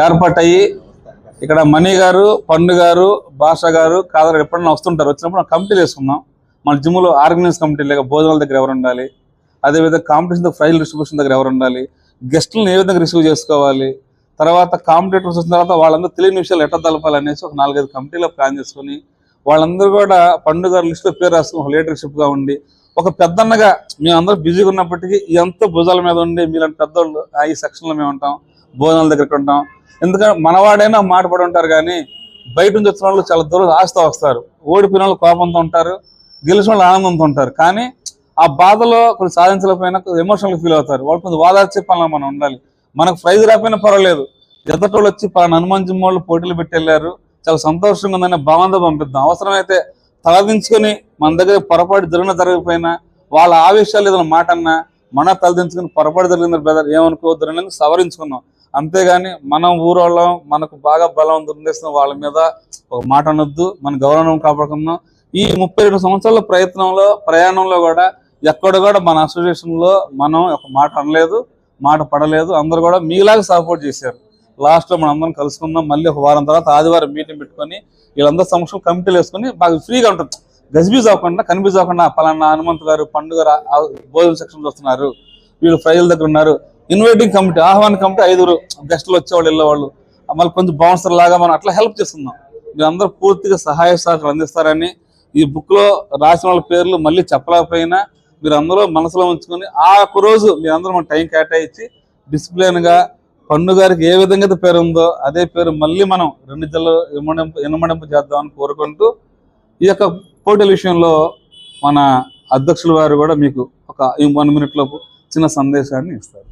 ఏర్పాటయ్యి ఇక్కడ మణి గారు, పండు గారు, భాష గారు, కాదర్ ఎప్పుడన్నా వస్తుంటారు. వచ్చినప్పుడు కమిటీలు వేసుకున్నాం. మన జిమ్లో ఆర్గనైజ్ కమిటీ లేక భోజనాల దగ్గర ఎవరు ఉండాలి, అదేవిధంగా కాంపిటీషన్ ప్రైజ్ డిస్ట్రిబ్యూషన్ దగ్గర ఎవరు ఉండాలి, గెస్టులను ఏ విధంగా రిసీవ్ చేసుకోవాలి, తర్వాత కాంపిటేటర్స్ వచ్చిన తర్వాత వాళ్ళందరూ తెలియని విషయాలు ఎట్లా తలపాలి అనేసి ఒక 4-5 కమిటీలో ప్లాన్ చేసుకుని వాళ్ళందరూ కూడా పండుగ లిస్టులో పేరు రాసుకుని ఒక లీడర్షిప్గా ఉండి ఒక పెద్దన్నగా మేమందరూ బిజీగా ఉన్నప్పటికీ ఎంతో భుజాల మీద ఉండి మీలాంటి పెద్దోళ్ళు ఈ సెక్షన్లో మేము ఉంటాం, భోజనాల దగ్గరికి ఉంటాం. ఎందుకంటే మనవాడైనా మాట పడి ఉంటారు కానీ బయట నుంచి వచ్చిన వాళ్ళు చాలా దూరం ఆస్తా వస్తారు. ఓడిపోయిన వాళ్ళు కోపంతో ఉంటారు, గెలిచిన వాళ్ళు ఆనందంతో ఉంటారు. కానీ ఆ బాధలో కొన్ని సాధించలేకపోయినా ఎమోషనల్గా ఫీల్ అవుతారు. వాళ్ళు కొంచెం వాదార్చే పనులు మనం ఉండాలి. మనకు ప్రైజ్ రాకపోయినా పర్వాలేదు, ఎదటోళ్ళు వచ్చి హనుమాన్ జిమ్ వాళ్ళు పోటీలు పెట్టి వెళ్ళారు, చాలా సంతోషంగా ఉందని భావంతో పంపిద్దాం. అవసరమైతే తలదించుకొని మన దగ్గర పొరపాటు జరగకపోయినా వాళ్ళ ఆవేశాలు ఏదైనా మాట అన్నా మన తలదించుకుని పొరపాటు జరిగింది బ్రదర్ ఏమనుకోవద్దు అనేది సవరించుకున్నాం. అంతేగాని మనం ఊరోళ్ళం మనకు బాగా బలం దుర్నిస్తున్న వాళ్ళ మీద ఒక మాట అనొద్దు, మన గౌరవం కాపాడుకుందాం. ఈ 32 సంవత్సరాల ప్రయాణంలో కూడా ఎక్కడ కూడా మన అసోసియేషన్లో మనం ఒక మాట అనలేదు, మాట పడలేదు. అందరూ కూడా మీలాగా సపోర్ట్ చేశారు. లాస్ట్లో మనం అందరం కలుసుకుందాం. మళ్ళీ ఒక వారం తర్వాత ఆదివారం మీటింగ్ పెట్టుకొని వీళ్ళందరూ సమక్షం కమిటీలు వేసుకొని బాగా ఫ్రీగా ఉంటుంది. గజిబీజ్ అవ్వకుండా కన్ఫ్యూజ్ అవ్వకుండా పలానా హనుమంత్ గారు పండుగ భోజన సెక్షన్ వస్తున్నారు, వీళ్ళు ప్రైజుల దగ్గర ఉన్నారు, ఇన్వైటింగ్ కమిటీ ఆహ్వాన కమిటీ 5 గెస్టులు వచ్చేవాళ్ళు వెళ్ళేవాళ్ళు, మళ్ళీ కొంచెం బౌన్సర్ లాగా మనం అట్లా హెల్ప్ చేస్తున్నాం. మీరందరూ పూర్తిగా సహాయ సహకారాలు అందిస్తారని ఈ బుక్లో రాసిన వాళ్ళ పేర్లు మళ్ళీ చెప్పలేకపోయినా మీరు అందరూ మనసులో ఉంచుకొని ఆ ఒక రోజు మీరందరూ మన టైం కేటాయించి డిసిప్లిన్గా పండు గారికి ఏ విధంగా అయితే పేరు ఉందో అదే పేరు మళ్ళీ మనం 2 జిల్లాలు ఇనుమడింపు చేద్దామని కోరుకుంటూ ఈ యొక్క పోటీల విషయంలో మన అధ్యక్షుల వారు కూడా మీకు ఒక 1 మినిట్ లోపు చిన్న సందేశాన్ని ఇస్తారు.